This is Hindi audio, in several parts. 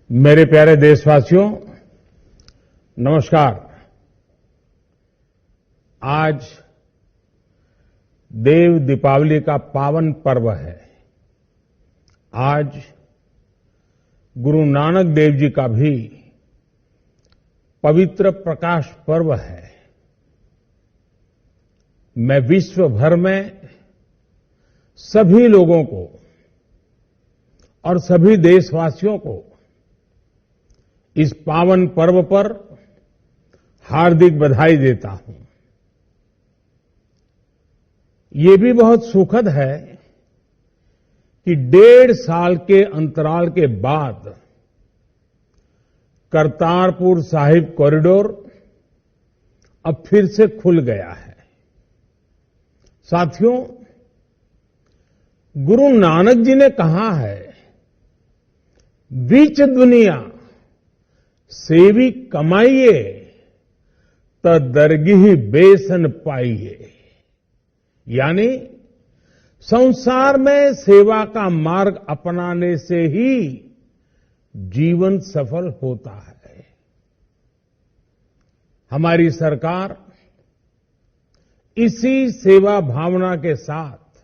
मेरे प्यारे देशवासियों, नमस्कार। आज देव दीपावली का पावन पर्व है। आज गुरु नानक देव जी का भी पवित्र प्रकाश पर्व है। मैं विश्व भर में सभी लोगों को और सभी देशवासियों को इस पावन पर्व पर हार्दिक बधाई देता हूं। ये भी बहुत सुखद है कि 1.5 साल के अंतराल के बाद करतारपुर साहिब कॉरिडोर अब फिर से खुल गया है। साथियों, गुरु नानक जी ने कहा है, बीच दुनिया सेवी कमाइए त दरगिही बेसन पाइए। यानी संसार में सेवा का मार्ग अपनाने से ही जीवन सफल होता है। हमारी सरकार इसी सेवा भावना के साथ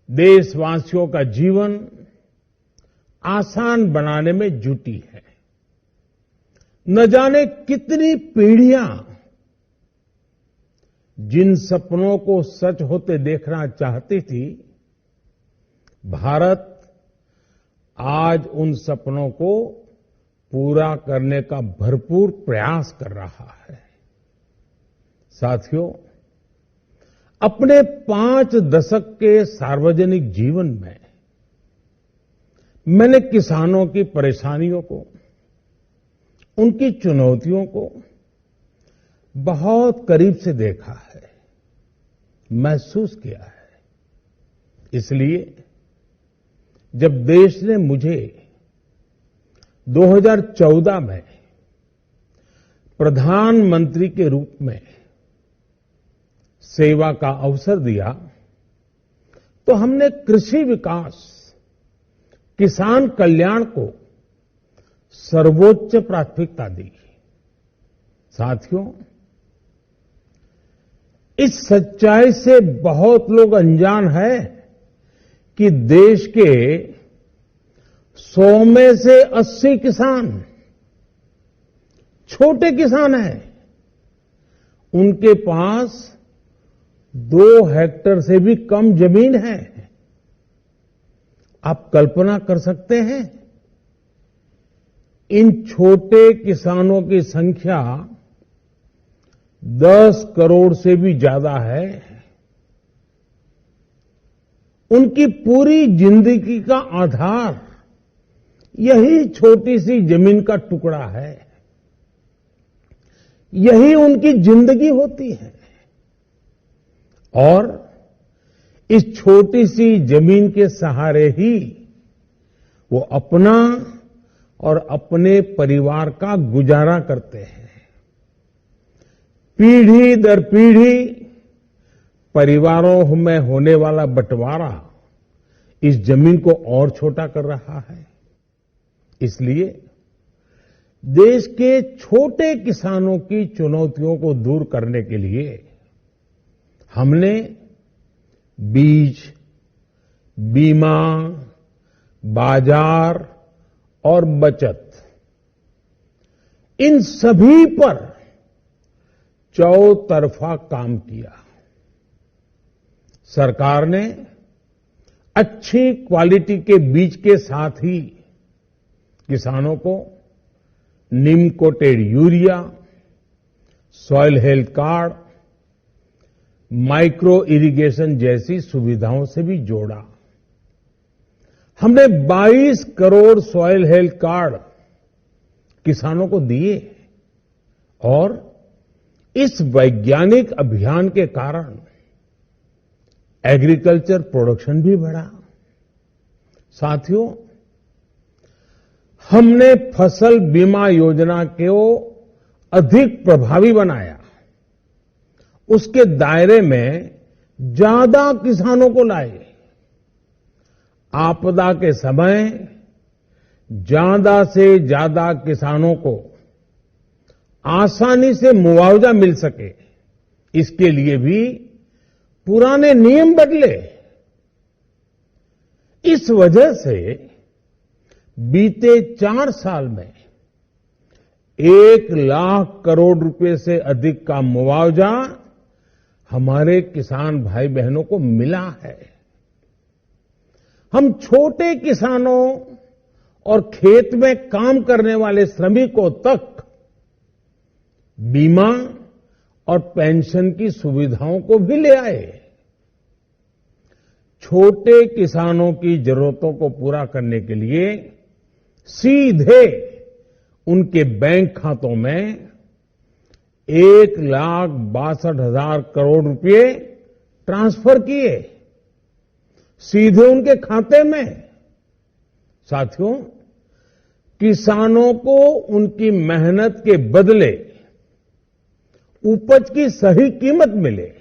देशवासियों का जीवन आसान बनाने में जुटी है। न जाने कितनी पीढ़ियां जिन सपनों को सच होते देखना चाहती थी, भारत आज उन सपनों को पूरा करने का भरपूर प्रयास कर रहा है। साथियों, अपने 5 दशक के सार्वजनिक जीवन में मैंने किसानों की परेशानियों को, उनकी चुनौतियों को बहुत करीब से देखा है, महसूस किया है। इसलिए जब देश ने मुझे 2014 में प्रधानमंत्री के रूप में सेवा का अवसर दिया, तो हमने कृषि विकास, किसान कल्याण को सर्वोच्च प्राथमिकता दी। साथियों, इस सच्चाई से बहुत लोग अनजान है कि देश के 100 में से 80 किसान छोटे किसान हैं। उनके पास 2 हेक्टेयर से भी कम जमीन है। आप कल्पना कर सकते हैं, इन छोटे किसानों की संख्या 10 करोड़ से भी ज्यादा है। उनकी पूरी जिंदगी का आधार यही छोटी सी जमीन का टुकड़ा है। यही उनकी जिंदगी होती है। और इस छोटी सी जमीन के सहारे ही वो अपना और अपने परिवार का गुजारा करते हैं। पीढ़ी दर पीढ़ी परिवारों में होने वाला बंटवारा इस जमीन को और छोटा कर रहा है। इसलिए देश के छोटे किसानों की चुनौतियों को दूर करने के लिए हमने बीज, बीमा, बाजार और बचत, इन सभी पर चौतरफा काम किया। सरकार ने अच्छी क्वालिटी के बीज के साथ ही किसानों को neem coated urea, soil health card, micro irrigation जैसी सुविधाओं से भी जोड़ा। हमने 22 करोड़ सॉइल हेल्थ कार्ड किसानों को दिए और इस वैज्ञानिक अभियान के कारण एग्रीकल्चर प्रोडक्शन भी बढ़ा। साथियों, हमने फसल बीमा योजना को अधिक प्रभावी बनाया। उसके दायरे में ज्यादा किसानों को लाए। आपदा के समय ज्यादा से ज्यादा किसानों को आसानी से मुआवजा मिल सके, इसके लिए भी पुराने नियम बदले। इस वजह से बीते 4 साल में 1 लाख करोड़ रुपए से अधिक का मुआवजा हमारे किसान भाई बहनों को मिला है। हम छोटे किसानों और खेत में काम करने वाले श्रमिकों तक बीमा और पेंशन की सुविधाओं को भी ले आए। छोटे किसानों की जरूरतों को पूरा करने के लिए सीधे उनके बैंक खातों में 1,62,000 करोड़ रुपए ट्रांसफर किए, सीधे उनके खाते में। साथियों, किसानों को उनकी मेहनत के बदले उपज की सही कीमत मिले,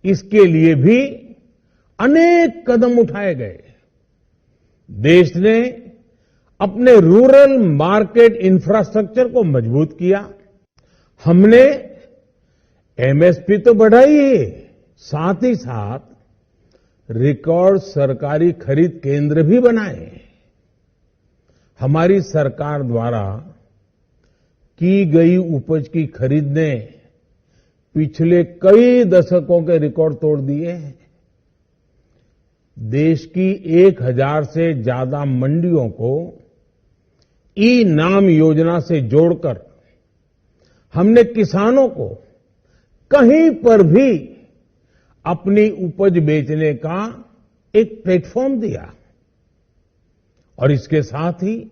इसके लिए भी अनेक कदम उठाए गए। देश ने अपने रूरल मार्केट इंफ्रास्ट्रक्चर को मजबूत किया। हमने एमएसपी तो बढ़ाई है, साथ ही साथ रिकॉर्ड सरकारी खरीद केंद्र भी बनाए। हमारी सरकार द्वारा की गई उपज की खरीद ने पिछले कई दशकों के रिकॉर्ड तोड़ दिए हैं। देश की 1000 से ज्यादा मंडियों को ई नाम योजना से जोड़कर हमने किसानों को कहीं पर भी अपनी उपज बेचने का एक प्लेटफॉर्म दिया। और इसके साथ ही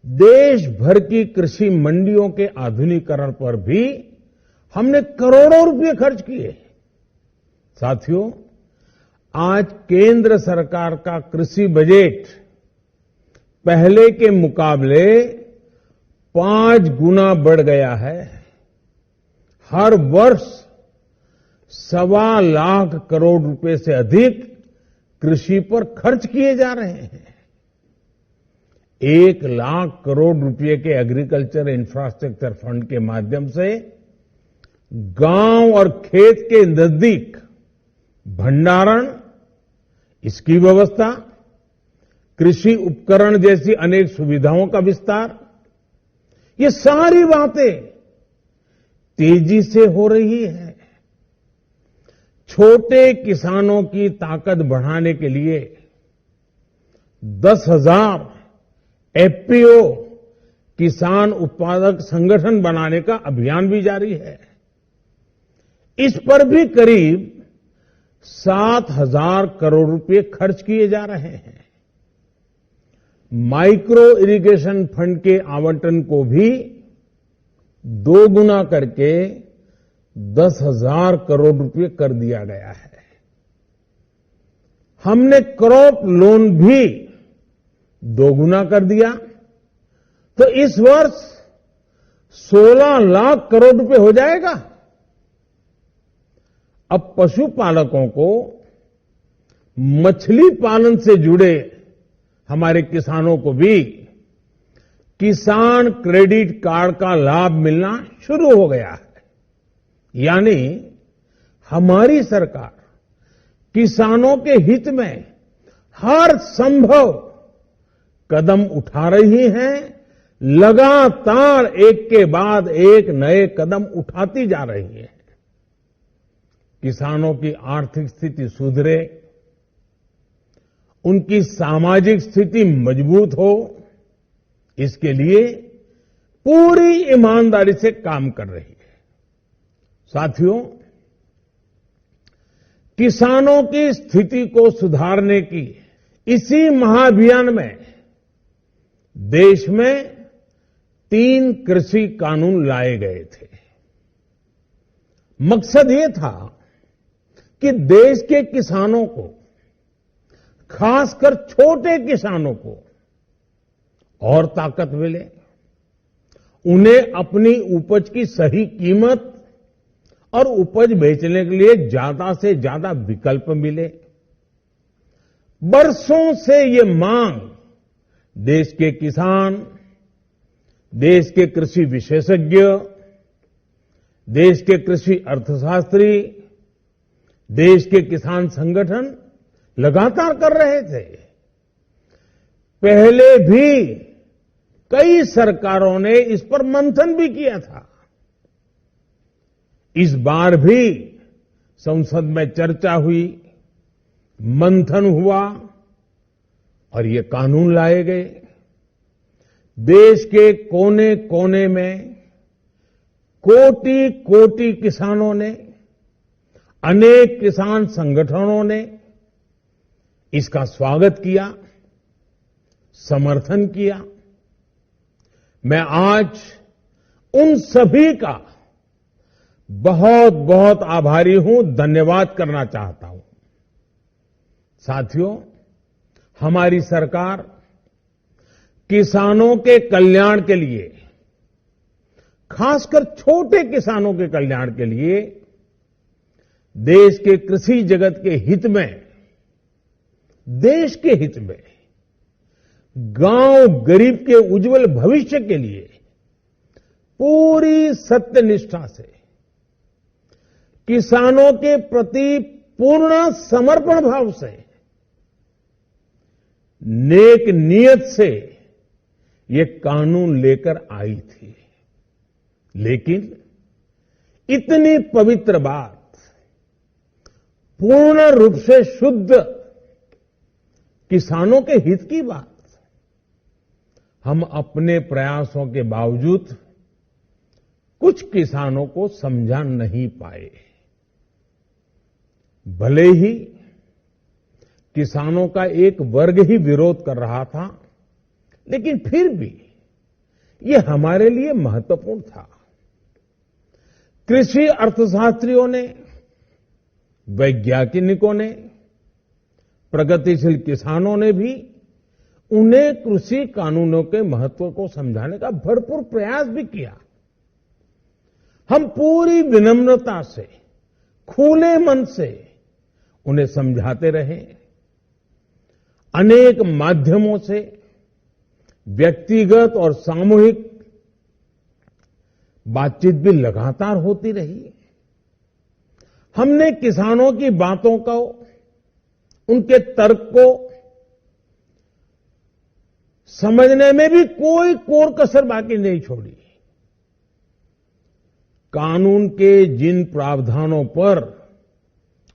देश भर की कृषि मंडियों के आधुनिकीकरण पर भी हमने करोड़ों रुपए खर्च किए। साथियों, आज केंद्र सरकार का कृषि बजट पहले के मुकाबले 5 गुना बढ़ गया है। हर वर्ष 1.25 लाख करोड़ रुपए से अधिक कृषि पर खर्च किए जा रहे हैं। 1 लाख करोड़ रुपए के एग्रीकल्चर इंफ्रास्ट्रक्चर फंड के माध्यम से गांव और खेत के नजदीक भंडारण, इसकी व्यवस्था, कृषि उपकरण जैसी अनेक सुविधाओं का विस्तार, ये सारी बातें तेजी से हो रही है। छोटे किसानों की ताकत बढ़ाने के लिए 10,000 एफपीओ किसान उत्पादक संगठन बनाने का अभियान भी जारी है। इस पर भी करीब 7,000 करोड़ रुपए खर्च किए जा रहे हैं। माइक्रो इरिगेशन फंड के आवंटन को भी 2 गुना करके 10,000 करोड़ रुपए कर दिया गया है। हमने क्रॉप लोन भी 2 गुना कर दिया, तो इस वर्ष 16 लाख करोड़ रुपए हो जाएगा। अब पशुपालकों को मछली पालन से जुड़े हमारे किसानों को भी किसान क्रेडिट कार्ड का लाभ मिलना शुरू हो गया है। यानी हमारी सरकार किसानों के हित में हर संभव कदम उठा रही है, लगातार एक के बाद एक नए कदम उठाती जा रही है। किसानों की आर्थिक स्थिति सुधरे, उनकी सामाजिक स्थिति मजबूत हो, इसके लिए पूरी ईमानदारी से काम कर रही है। साथियों, किसानों की स्थिति को सुधारने की इसी महाअभियान में देश में 3 कृषि कानून लाए गए थे। मकसद ये था कि देश के किसानों को, खासकर छोटे किसानों को और ताकत मिले, उन्हें अपनी उपज की सही कीमत और उपज बेचने के लिए ज्यादा से ज्यादा विकल्प मिले। बरसों से ये मांग देश के किसान, देश के कृषि विशेषज्ञ, देश के कृषि अर्थशास्त्री, देश के किसान संगठन लगातार कर रहे थे। पहले भी कई सरकारों ने इस पर मंथन भी किया था। इस बार भी संसद में चर्चा हुई, मंथन हुआ और ये कानून लाए गए। देश के कोने कोने में कोटि कोटि किसानों ने, अनेक किसान संगठनों ने इसका स्वागत किया, समर्थन किया। मैं आज उन सभी का बहुत बहुत आभारी हूं, धन्यवाद करना चाहता हूं। साथियों, हमारी सरकार किसानों के कल्याण के लिए, खासकर छोटे किसानों के कल्याण के लिए, देश के कृषि जगत के हित में, देश के हित में, गांव गरीब के उज्जवल भविष्य के लिए पूरी सत्यनिष्ठा से, किसानों के प्रति पूर्ण समर्पण भाव से, नेक नियत से ये कानून लेकर आई थी। लेकिन इतनी पवित्र बात, पूर्ण रूप से शुद्ध किसानों के हित की बात, हम अपने प्रयासों के बावजूद कुछ किसानों को समझा नहीं पाए। भले ही किसानों का एक वर्ग ही विरोध कर रहा था, लेकिन फिर भी ये हमारे लिए महत्वपूर्ण था। कृषि अर्थशास्त्रियों ने, वैज्ञानिकों ने, प्रगतिशील किसानों ने भी उन्हें कृषि कानूनों के महत्व को समझाने का भरपूर प्रयास भी किया। हम पूरी विनम्रता से, खुले मन से उन्हें समझाते रहे। अनेक माध्यमों से व्यक्तिगत और सामूहिक बातचीत भी लगातार होती रही। हमने किसानों की बातों को, उनके तर्क को समझने में भी कोई कोर कसर बाकी नहीं छोड़ी। कानून के जिन प्रावधानों पर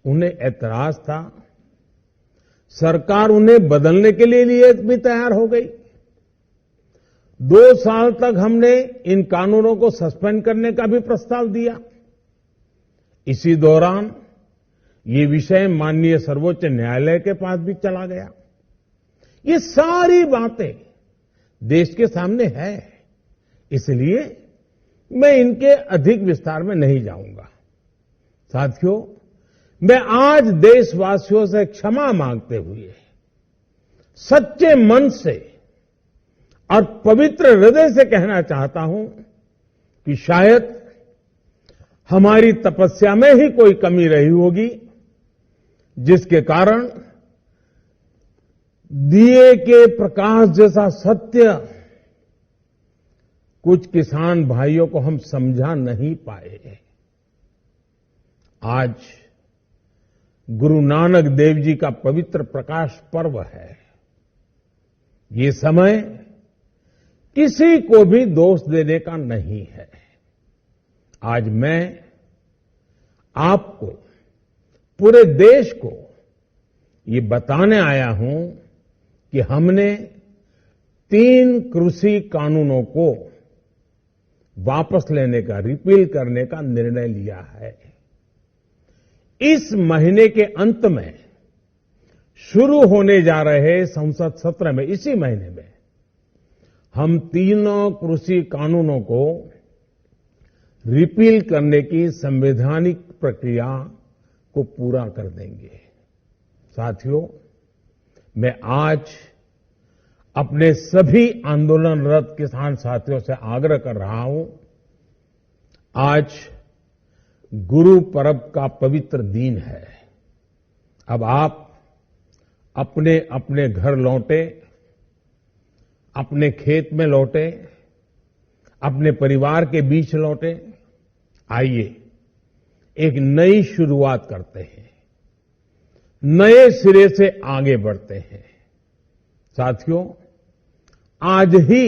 उन्हें ऐतराज था, सरकार उन्हें बदलने के लिए भी तैयार हो गई। 2 साल तक हमने इन कानूनों को सस्पेंड करने का भी प्रस्ताव दिया। इसी दौरान ये विषय माननीय सर्वोच्च न्यायालय के पास भी चला गया। ये सारी बातें देश के सामने है, इसलिए मैं इनके अधिक विस्तार में नहीं जाऊंगा। साथियों, मैं आज देशवासियों से क्षमा मांगते हुए सच्चे मन से और पवित्र हृदय से कहना चाहता हूं कि शायद हमारी तपस्या में ही कोई कमी रही होगी, जिसके कारण दिए के प्रकाश जैसा सत्य कुछ किसान भाइयों को हम समझा नहीं पाए। आज गुरु नानक देव जी का पवित्र प्रकाश पर्व है। ये समय किसी को भी दोष देने का नहीं है। आज मैं आपको, पूरे देश को ये बताने आया हूं कि हमने 3 कृषि कानूनों को वापस लेने का, रिपील करने का निर्णय लिया है। इस महीने के अंत में शुरू होने जा रहे संसद सत्र में, इसी महीने में, हम 3 कृषि कानूनों को रिपील करने की संवैधानिक प्रक्रिया को पूरा कर देंगे। साथियों, मैं आज अपने सभी आंदोलनरत किसान साथियों से आग्रह कर रहा हूं, आज गुरु पर्व का पवित्र दिन है। अब आप अपने अपने घर लौटे अपने खेत में लौटे, अपने परिवार के बीच लौटे। आइए एक नई शुरुआत करते हैं, नए सिरे से आगे बढ़ते हैं। साथियों, आज ही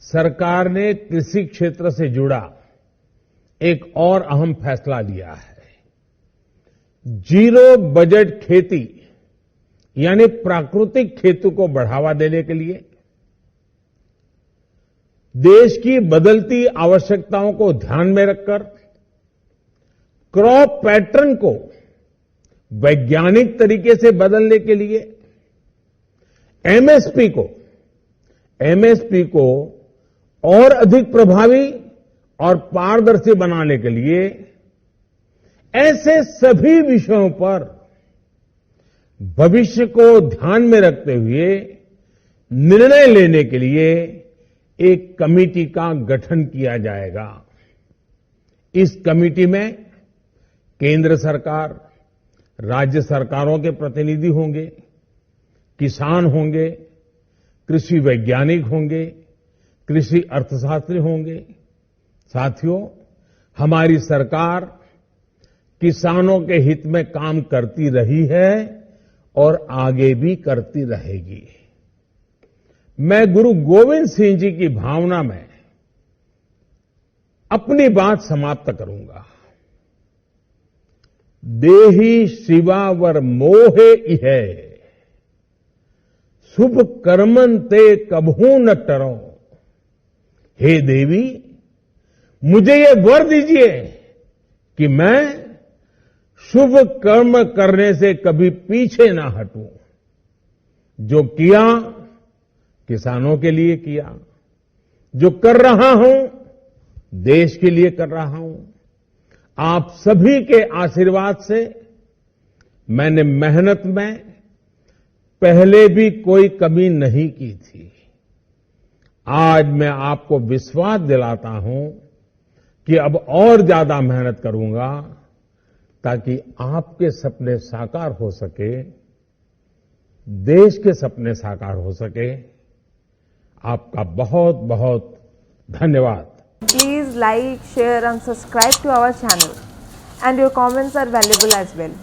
सरकार ने कृषि क्षेत्र से जुड़ा एक और अहम फैसला लिया है। जीरो बजट खेती यानी प्राकृतिक खेती को बढ़ावा देने के लिए देश की बदलती आवश्यकताओं को ध्यान में रखकर क्रॉप पैटर्न को वैज्ञानिक तरीके से बदलने के लिए एमएसपी को और अधिक प्रभावी और पारदर्शी बनाने के लिए ऐसे सभी विषयों पर भविष्य को ध्यान में रखते हुए निर्णय लेने के लिए एक कमेटी का गठन किया जाएगा। इस कमेटी में केंद्र सरकार, राज्य सरकारों के प्रतिनिधि होंगे, किसान होंगे, कृषि वैज्ञानिक होंगे, कृषि अर्थशास्त्री होंगे। साथियों, हमारी सरकार किसानों के हित में काम करती रही है और आगे भी करती रहेगी। मैं गुरु गोविंद सिंह जी की भावना में अपनी बात समाप्त करूंगा। देहि शिवावर मोहे इहे, शुभ कर्मन ते कबहू न टरो। हे देवी, मुझे ये वर दीजिए कि मैं शुभ कर्म करने से कभी पीछे ना हटूं। जो किया किसानों के लिए किया, जो कर रहा हूं देश के लिए कर रहा हूं। आप सभी के आशीर्वाद से मैंने मेहनत में पहले भी कोई कमी नहीं की थी। आज मैं आपको विश्वास दिलाता हूं कि अब और ज्यादा मेहनत करूंगा ताकि आपके सपने साकार हो सके, देश के सपने साकार हो सके। आपका बहुत बहुत धन्यवाद। Please like, share and subscribe to our channel, and your comments are valuable as well.